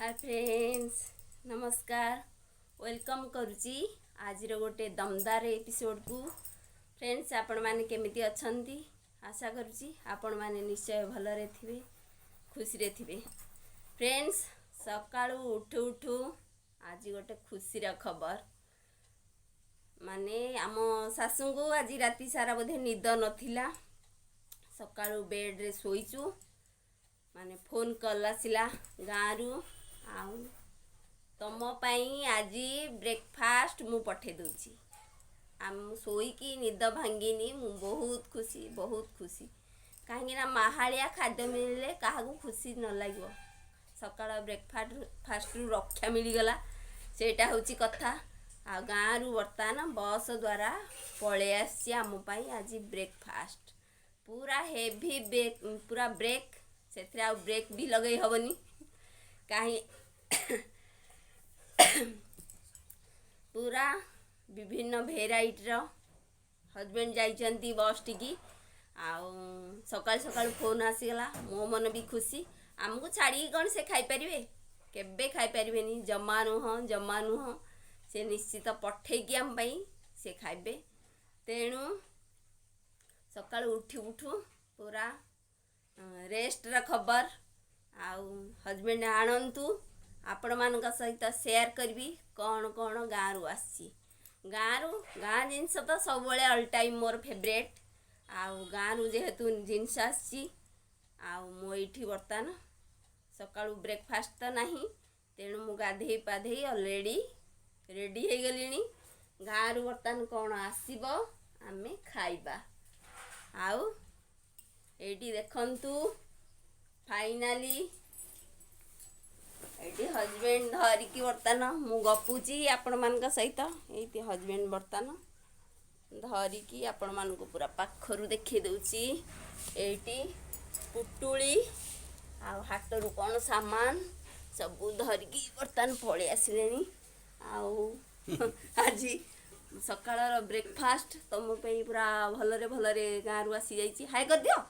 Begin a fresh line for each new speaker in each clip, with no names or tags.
Hi friends, नमस्कार। Welcome करुची आज गोटे दमदार एपिसोड को। फ्रेंड्स, आपण माने केमिति अछंती? आशा करुची आपण माने निश्चय भलरे थिबे, खुशी रे थिबे। फ्रेंड्स, सकाळू उठू उठू आज गोटे खुशी रा खबर माने आम सासू को आज राति सारा बोधे निद नथिला। सकाळू बेड रे सोईचू माने फोन कॉल आसिला गाँरु आउ तुम पाई आज ब्रेकफास्ट मु पठे दूची। आम शोईकी निद भांगिनी मु बहुत खुशी कहीं माहालिया खाद्य मिले क्या खुशी न लगे। सकाळ ब्रेकफास्ट रु रक्षा मिलगला सेटा होची कथा। आ गाँरु बर्तमान बस द्वारा पले आसी आम आज ब्रेकफास्ट पूरा हेवी पूरा ब्रेक से ब्रेक भी लगे हेनी कहीं पूरा विभिन्न भेराइटर हजबैंड जाइछंती बस टिकी आउ सकाल सकाल फोन आसीगला। मो मन भी खुशी। आमको छाड़ी कौन से खाई परिवे केबे खाई परिवेनी जमा नुह से निश्चित पठेकी आम पई से खाइबे। तेणु सकाल उठू पूरा रेस्ट रा खबर आउ हजबैंड आणंतु आपण मान सहित शेयर करबी कौन कौन गाँरु आसी। गाँ जिनस तो सब ऑल टाइम मोर फेवरेट। आउ गाँरु जेहेतु जिनस आसी मो ये बर्तमान सकाळू ब्रेकफास्ट तो नहीं तेणु मु गाधे पाधे ऑलरेडी रेडी हो गलिनी। गाँरु बर्तमान कौन आसीबो आमे खाइबा। आउ एटी देखंतु फाइनाली ये हजबैंड धरिकी बर्तमान मु गपुची आपण मान सहित। ये हजबैंड बर्तमान धरिकी आपण मान को पूरा पाखरु देखी दउची। एटी पुटुली आ हाटरू कौन सामान सबू धरिकी बर्तमान पळे आसिलेनी। आउ आज सकाळर ब्रेकफास्ट तुम पे पूरा भलरे गाँरु आसी जाइए। हाय कर दियो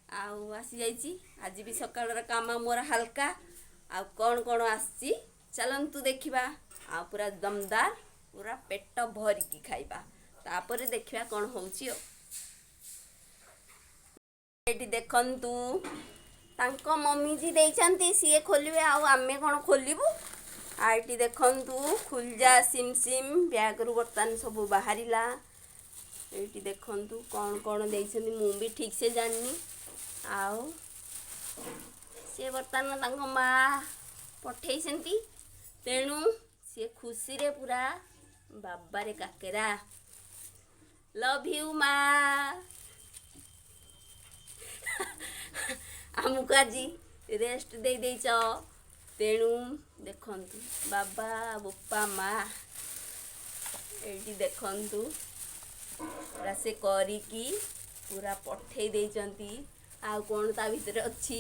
आउ आसी जाइए। आज भी सकाळर काम मोर हल्का आ कौन कौन आसी चलंतु देखिबा। आ पूरा दमदार पूरा पेट भरिकी खाइबा तापर देखिबा कौन होउची। एटी देखंतु तांको मम्मी जी देइचंती सीए खोलिबे आउ आमे कौन खोलिबु। आईटी देखंतु खुलजा सिम सिम बैग रु बर्तमान सब बाहरिला। ये देखंतु कौन कौन देइछंती मु भी ठीक से जाननी। आउ से बर्तमान तांको माँ पठेइछंती तेणु से खुशी रे पूरा बाबारे काकेरा लव यू माँ। आमको आज रेस्ट दे देइछ तेणु देखंतु बाबा बोपा माँ ये देखंतु पूरा से करिकी पूरा पठे देइचंती। आउ कौन ता भीतर अच्छी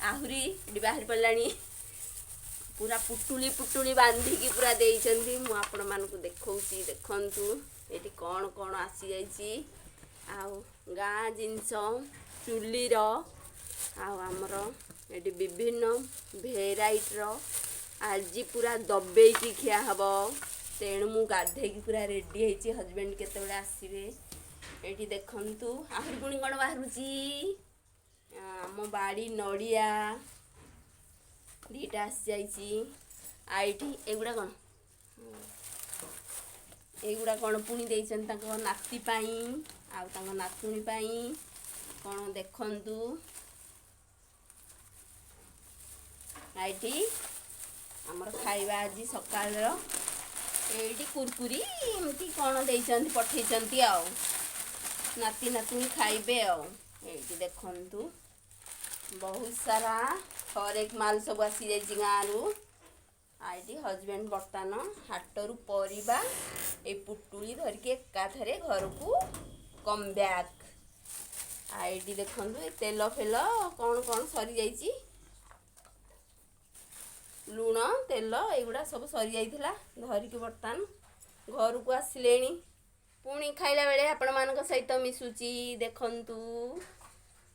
आहुरी बाहर पड़लानी पूरा पुटुली बांधिकी पूरा देइचंती। मु आपण मान को देखौची देखंतु एटी कौन कौन आसी जाइची। आउ गाँ जिनस चुलीर आउ आमर एटी विभिन्न भेराइटर आज पूरा दबेकी खिया हब। तेणु मु गाधेकी पूरा रेडी होइची हजबैंड केतेबेले आसीबे। एटी देखंतु आहुरी पुणी कौन बाहरुची आम बाड़ी नड़िया दीटा आसी जाइची। आईटी एगुड़ा कौन पुणी देइछन तांको नाती पाई आउ तांको नातुणी पाई कौन देखंतु। आईटी आमर खाइबा आज सकाळ एटी कुरकुरी एमती कौन देइछंती पठेइछंती आउ नाती नातुणी खाइबे। आउ एटी देखंतु बहुत सारा हरेक माल सब आसी जाइए गाँरु। आईटी हजबैंड बर्तमान हाटरू परिबा ए पुटुली धरिकी एकाथरे घर को कम बैक। आईटी देखंतु तेल फेल कौन कौन सरी जाइए लुण तेल एगुड़ा सब सरी जाइथिला धरिकी बर्तमान घर को आसिलेनी। पुणी खाइला बेले आपण मान सहित मिसुची देखंतु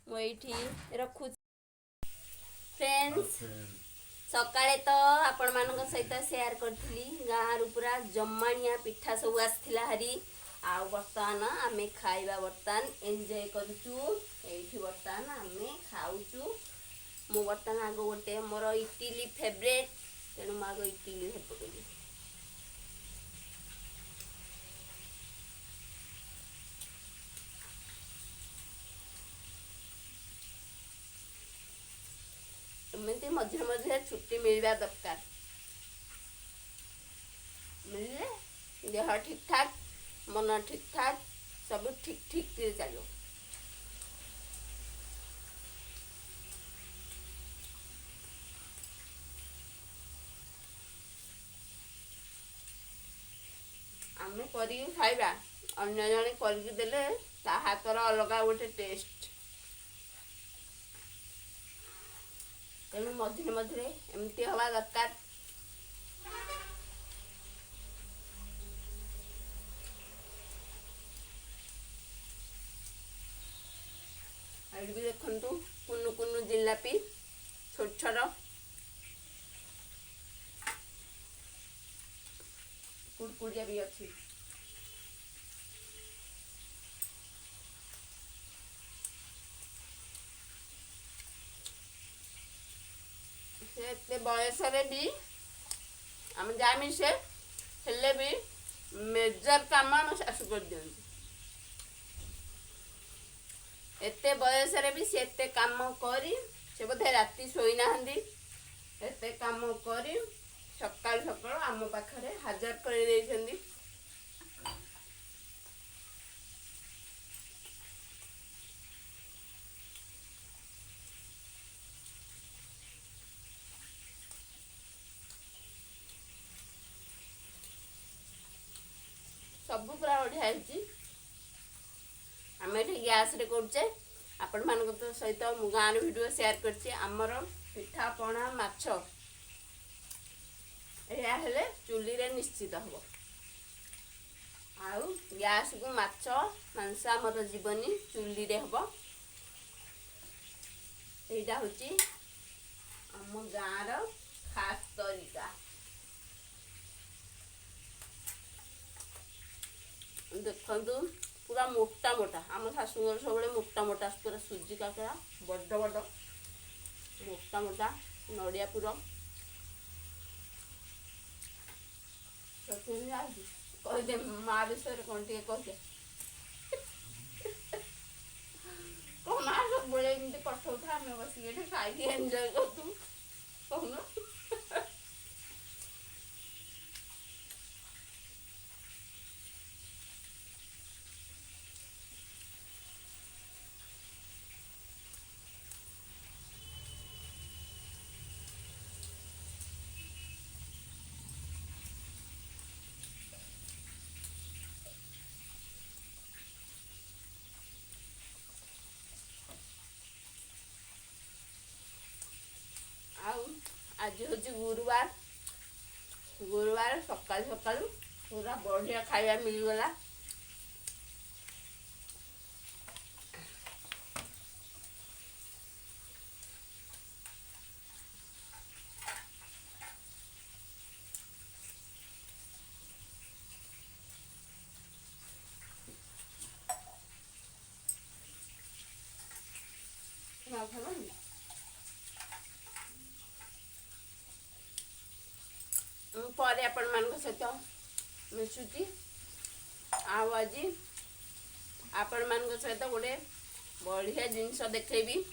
मु एठी रखु। फ्रेंड्स सकाळे तो आपण मानक सहित शेयर करथिली गाँव पूरा जमाणिया पिठा सब आसथिला हरी आ बर्तमान आमे खाइबा बर्तमान एंजॉय करूचु एठी बर्तमान आमे खाउचु मु बर्तमान आगो गोटे मोर इडली फेवरेट तेणु मु आगो इडली हेपकली एमती मझे मझे छुट्टी मिलवा दरकार मिले देह ठीक ठाक मन ठीक ठाक सब ठीक ठीक चलो आम कर खाइबा अन्य जने करके देले ता हातर अलग गोटे टेस्ट तेणु मझे मझे एमती हवा दरकार भी देखु कुनु कुनु जिलापी छोट छोट कुड़कुड़िया भी अच्छी से बयस भी आम जामी से हेले भी मेजर काम आम शाशु कर दियंती एते बयस भी से एते काम करी से बोधे राति शोई ना एते काम करी सकाल सकाल आम पाखरे हाजर कर देइछंदी सब पूरा बढ़िया है आम ये गैस रे करचे आपण मान सहित मु गाँव वीडियो शेयर करछि आमर पिठा पणा माछ या हेले चुली रे निश्चित हबो आउ गैस को माछ मांस आमर जीवनी चुली रे हबो एटा होची आम गाँव रो खास तरीका देखु पूरा मोटा मोटा आम शाशुर सब मोटा मोटा पूरा सुजी काकड़ा बड़ बड़ मोटा मोटा नड़िया पूरा कहदे माँ विषय कौन टे कहदे कौन सब बड़े एमती पठौथा आम बस खाई एंजॉय करूँ कहून आज हूँ गुरुवार गुरुवार सकाल सकाल पूरा बढ़िया खाଇବା मिलगला पर आपण मान सहित मिशुची आज आपण मान सहित गोटे बढ़िया जिनस देखेबी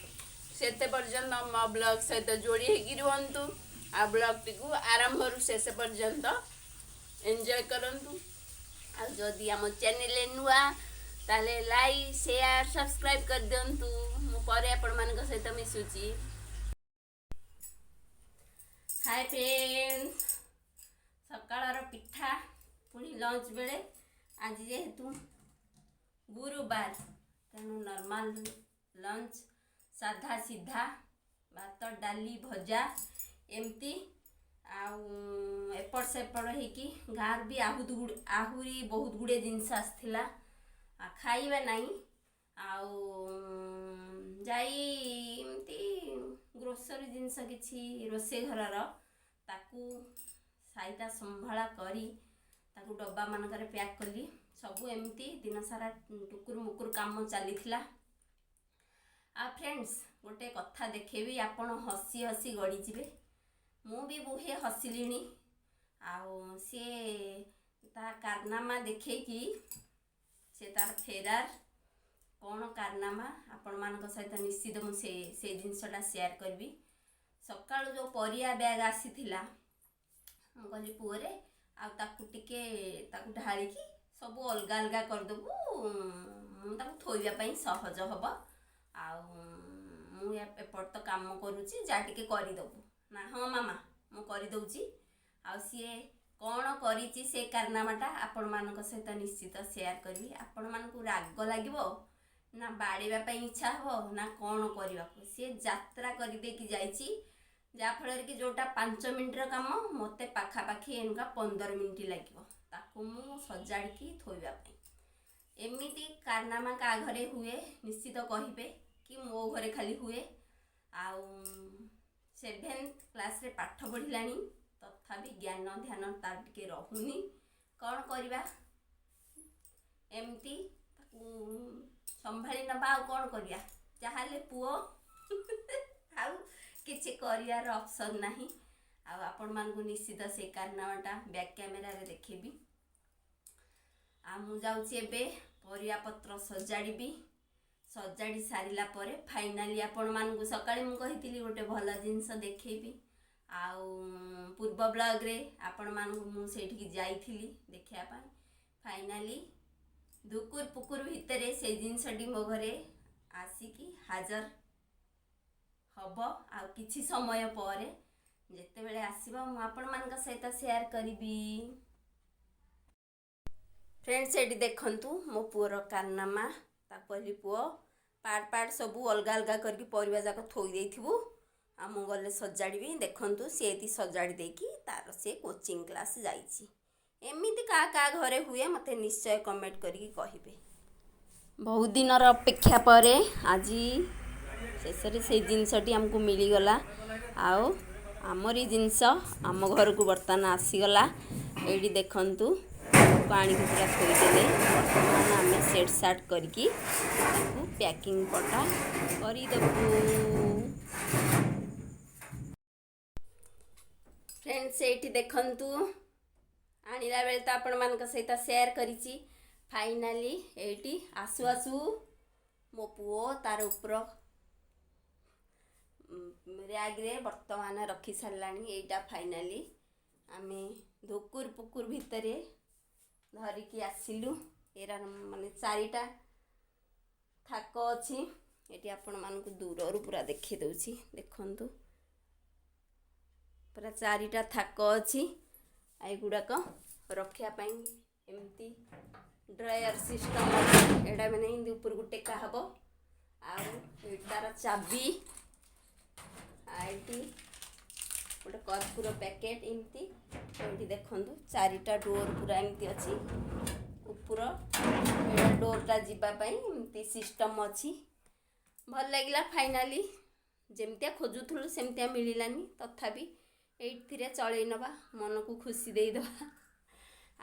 से पर्यंत मो ब्लॉग सहित जोड़ी होगी रुहतु आ ब्लॉग टी आरंभ शेष पर्यंत एंजॉय करंतु आ जदि आम चैनल नुआ ताले लाइक शेयर सब्सक्राइब कर दिंतु मु पर आपण मान सहित मिशुची हाय फ्रेंड्स सकाळर पिठा पुणी लंच बेले आज जेहेतु गुरुवार तेणु नॉर्मल लंच साधा सीधा भात डाली भजा एमती एपट सेपट होगी गाँव भी आहुरी बहुत गुड़े जिनस आसला खाइबा नहीं आमती ଗ୍ରୋସରୀ ଜିନିଷ କିଛି ରୋଷେଇ ଘରର ତାକୁ ସାଇତା ସମ୍ଭାଳା କରି ତାକୁ ଡବା ମାନଙ୍କରେ ପ୍ୟାକ୍ କଲି। ସବୁ ଏମିତି ଦିନ ସାରା ଟୁକୁର ମୁକୁର କାମ ଚାଲିଥିଲା। ଆଉ ଫ୍ରେଣ୍ଡସ୍ ଗୋଟେ କଥା ଦେଖେଇବି, ଆପଣ ହସି ହସି ଗଡ଼ିଯିବେ। ମୁଁ ବି ବୁହେ ହସିଲିଣି। ଆଉ ସିଏ ତା କାରନାମା ଦେଖେଇକି ସେ ତାର ଫେରାର କ'ଣ କାରନାମା ଆପଣମାନଙ୍କ ସହିତ ନିଶ୍ଚିତ ମୁଁ ସେ ଜିନିଷଟା ସେୟାର କରିବି। ସକାଳୁ ଯେଉଁ ପରିବା ବ୍ୟାଗ୍ ଆସିଥିଲା ମୁଁ କହିଲି ପୁଅରେ ଆଉ ତାକୁ ଢାଳିକି ସବୁ ଅଲଗା ଅଲଗା କରିଦେବୁ, ମୁଁ ତାକୁ ଥୋଇବା ପାଇଁ ସହଜ ହେବ। ଆଉ ମୁଁ ଏପଟ ତ କାମ କରୁଛି, ଯାହା ଟିକେ କରିଦେବୁ ନା। ହଁ ମାମା ମୁଁ କରିଦେଉଛି। ଆଉ ସିଏ କ'ଣ କରିଛି ସେ କାରନାମାଟା ଆପଣମାନଙ୍କ ସହିତ ନିଶ୍ଚିତ ସେୟାର କରିବି। ଆପଣମାନଙ୍କୁ ରାଗ ଲାଗିବ ନା ବାଡ଼େଇବା ପାଇଁ ଇଚ୍ଛା ହେବ ନା କ'ଣ କରିବାକୁ। ସିଏ ଯାତ୍ରା କରିଦେଇକି ଯାଇଛି, ଯାହାଫଳରେ କି ଯେଉଁଟା 5 ମିନିଟ୍ର କାମ ମୋତେ ପାଖାପାଖି ଏନକା 15 ମିନିଟ୍ ଲାଗିବ ତାକୁ ମୁଁ ସଜାଡ଼ିକି ଥୋଇବା ପାଇଁ। ଏମିତି କାରନାମା କାହା ଘରେ ହୁଏ ନିଶ୍ଚିତ କହିବେ କି ମୋ ଘରେ ଖାଲି ହୁଏ। ଆଉ 7th କ୍ଲାସ୍ରେ ପାଠ ପଢ଼ିଲାଣି, ତଥାପି ଜ୍ଞାନ ଧ୍ୟାନ ତାର ଟିକେ ରହୁନି। କ'ଣ କରିବା, ଏମିତି ତାକୁ ସମ୍ଭାଳି ନେବା। ଆଉ କ'ଣ କରିବା, ଯାହାହେଲେ ପୁଅ ଆଉ କିଛି କରିବାର ଅପସନ୍ ନାହିଁ। ଆଉ ଆପଣମାନଙ୍କୁ ନିଶ୍ଚିତ ସେ କାରନାମାଟା ବ୍ୟାକ୍ କ୍ୟାମେରାରେ ଦେଖେଇବି। ଆଉ ମୁଁ ଯାଉଛି ଏବେ ପରିବାପତ୍ର ସଜାଡ଼ିବି। ସଜାଡ଼ି ସାରିଲା ପରେ ଫାଇନାଲି ଆପଣମାନଙ୍କୁ ସକାଳେ ମୁଁ କହିଥିଲି ଗୋଟେ ଭଲ ଜିନିଷ ଦେଖେଇବି। ଆଉ ପୂର୍ବ ବ୍ଲଗ୍ରେ ଆପଣମାନଙ୍କୁ ମୁଁ ସେଇଠିକି ଯାଇଥିଲି ଦେଖିବା ପାଇଁ। ଫାଇନାଲି ଦୁକୁର ପୁକୁର ଭିତରେ ସେଇ ଜିନିଷଟି ମୋ ଘରେ ଆସିକି ହାଜର ହେବ। ଆଉ କିଛି ସମୟ ପରେ ଯେତେବେଳେ ଆସିବ ମୁଁ ଆପଣମାନଙ୍କ ସହିତ ସେୟାର କରିବି। ଫ୍ରେଣ୍ଡସ୍ ଏଠି ଦେଖନ୍ତୁ ମୋ ପୁଅର କାରନାମା। ତାକୁ କହିଲି ପୁଅ ପାର୍ଟ ସବୁ ଅଲଗା ଅଲଗା କରିକି ପରିବା ଯାକ ଥୋଇ ଦେଇଥିବୁ, ଆଉ ମୁଁ ଗଲେ ସଜାଡ଼ିବି। ଦେଖନ୍ତୁ ସିଏ ଏଠି ସଜାଡ଼ି ଦେଇକି ତାର ସେ କୋଚିଂ କ୍ଲାସ୍ ଯାଇଛି। ଏମିତି କାହା କାହା ଘରେ ହୁଏ ମୋତେ ନିଶ୍ଚୟ କମେଣ୍ଟ କରିକି କହିବେ। ବହୁତ ଦିନର ଅପେକ୍ଷା ପରେ ଆଜି ଶେଷରେ ସେଇ ଜିନିଷଟି ଆମକୁ ମିଳିଗଲା। ଆଉ ଆମରି ଜିନିଷ ଆମ ଘରକୁ ବର୍ତ୍ତମାନ ଆସିଗଲା। ଏଇଠି ଦେଖନ୍ତୁ ପାଣିକୁ ପୁରା ଥୋଇଦେଲେ। ବର୍ତ୍ତମାନ ଆମେ ସେଟ୍ ସାଟ୍ କରିକି ତାକୁ ପ୍ୟାକିଂ ପଟା କରିଦେବୁ। ଫ୍ରେଣ୍ଡସ୍ ଏଇଠି ଦେଖନ୍ତୁ, ଆଣିଲା ବେଳେ ତ ଆପଣମାନଙ୍କ ସହିତ ସେୟାର କରିଛି। ଫାଇନାଲି ଏଇଠି ଆସୁ ଆସୁ ମୋ ପୁଅ ତାର ଉପର ର୍ୟାଗ୍ରେ ବର୍ତ୍ତମାନ ରଖି ସାରିଲାଣି। ଏଇଟା ଫାଇନାଲି ଆମେ ଧୁକୁର ପୁକୁର ଭିତରେ ଧରିକି ଆସିଲୁ। ଏରା ମାନେ 4ଟା ଥାକ ଅଛି। ଏଠି ଆପଣମାନଙ୍କୁ ଦୂରରୁ ପୁରା ଦେଖେଇ ଦେଉଛି, ଦେଖନ୍ତୁ ପୁରା 4ଟା ଥାକ ଅଛି। ଏଗୁଡ଼ାକ ରଖିବା ପାଇଁ ଏମିତି ଡ୍ରୟର ସିଷ୍ଟମ୍ ଅଛି। ଏଇଟା ମାନେ ଏମିତି ଉପରକୁ ଟେକା ହେବ। ଆଉ ଏଇଟାର ଚାବି, ଏଇଠି ଗୋଟେ କର୍ପୂର ପ୍ୟାକେଟ୍ ଏମିତି। ଏଇଠି ଦେଖନ୍ତୁ 4ଟା ଡୋର୍ ପୁରା ଏମିତି ଅଛି। ଉପର ଏଇଟା ଡୋର୍ଟା ଯିବା ପାଇଁ ଏମିତି ସିଷ୍ଟମ୍ ଅଛି। ଭଲ ଲାଗିଲା। ଫାଇନାଲି ଯେମିତିଆ ଖୋଜୁଥିଲୁ ସେମିତିଆ ମିଳିଲାନି, ତଥାପି ଏଇଥିରେ ଚଳେଇ ନେବା, ମନକୁ ଖୁସି ଦେଇଦେବା।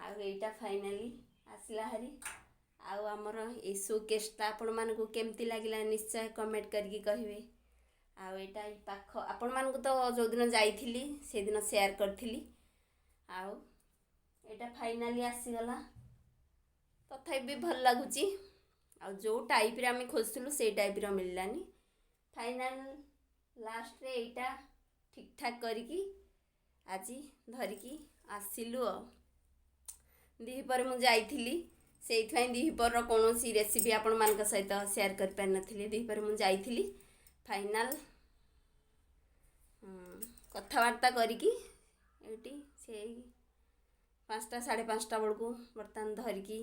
ଆଉ ଏଇଟା ଫାଇନାଲି ଆସିଲା ହାରି। ଆଉ ଆମର ଏଇ ଶୋକେସ୍ଟା ଆପଣମାନଙ୍କୁ କେମିତି ଲାଗିଲା ନିଶ୍ଚୟ କମେଣ୍ଟ କରିକି କହିବେ। ଆଉ ଏଇଟା ଏଇ ପାଖ ଆପଣମାନଙ୍କୁ ତ ଯେଉଁଦିନ ଯାଇଥିଲି ସେଦିନ ସେୟାର କରିଥିଲି। ଆଉ ଏଇଟା ଫାଇନାଲି ଆସିଗଲା, ତଥାପି ବି ଭଲ ଲାଗୁଛି। ଆଉ ଯେଉଁ ଟାଇପ୍ରେ ଆମେ ଖୋଜୁଥିଲୁ ସେଇ ଟାଇପ୍ର ମିଳିଲାନି। ଫାଇନାଲ ଲାଷ୍ଟରେ ଏଇଟା ଠିକ୍ଠାକ୍ କରିକି ଆଜି ଧରିକି ଆସିଲୁ। ଆଉ ଦ୍ୱିପହରେ ମୁଁ ଯାଇଥିଲି, ସେଇଥିପାଇଁ ଦ୍ୱିପହରର କୌଣସି ରେସିପି ଆପଣମାନଙ୍କ ସହିତ ସେୟାର କରିପାରିନଥିଲି। ଦ୍ୱିପହରେ ମୁଁ ଯାଇଥିଲି, ଫାଇନାଲ କଥାବାର୍ତ୍ତା କରିକି ଏଇଠି ସେଇ 5ଟା 5:30 ବେଳକୁ ବର୍ତ୍ତମାନ ଧରିକି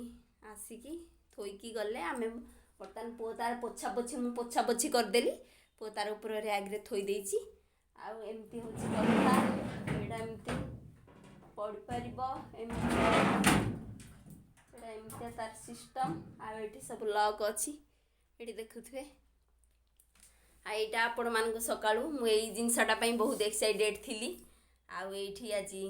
ଆସିକି ଥୋଇକି ଗଲେ। ଆମେ ବର୍ତ୍ତମାନ ପୁଅ ତାର ପୋଛାପୋଛି, ମୁଁ ପୋଛାପୋଛି କରିଦେଲି। ପୁଅ ତାର ଉପର ର୍ୟାଗ୍ରେ ଥୋଇ ଦେଇଛି। ଆଉ ଏମିତି ହେଉଛି କଥା। ଏଇଟା ଏମିତି ପଡ଼ିପାରିବ, ଏମିତି ଏଇଟା ଏମିତିଆ ତାର ସିଷ୍ଟମ୍। ଆଉ ଏଇଠି ସବୁ ଲକ୍ ଅଛି, ଏଇଠି ଦେଖୁଥିବେ। ଏଇଟା ଆପଣମାନଙ୍କୁ ସକାଳୁ ମୁଁ ଏଇ ଜିନିଷଟା ପାଇଁ ବହୁତ ଏକ୍ସାଇଟେଡ୍ ଥିଲି। ଆଉ ଏଇଠି ଆଜି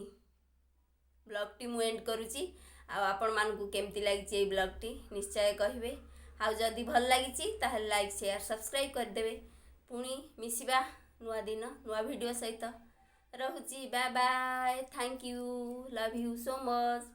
ବ୍ଲଗ୍ଟି ମୁଁ ଏଣ୍ଡ କରୁଛି। ଆଉ ଆପଣମାନଙ୍କୁ କେମିତି ଲାଗିଛି ଏଇ ବ୍ଲଗ୍ଟି ନିଶ୍ଚୟ କହିବେ। ଆଉ ଯଦି ଭଲ ଲାଗିଛି ତାହେଲେ ଲାଇକ୍ ସେୟାର ସବସ୍କ୍ରାଇବ୍ କରିଦେବେ। ପୁଣି ମିଶିବା ନୂଆ ଦିନ ନୂଆ ଭିଡ଼ିଓ ସହିତ। ରହୁଛି, bye bye, thank you, love you so much.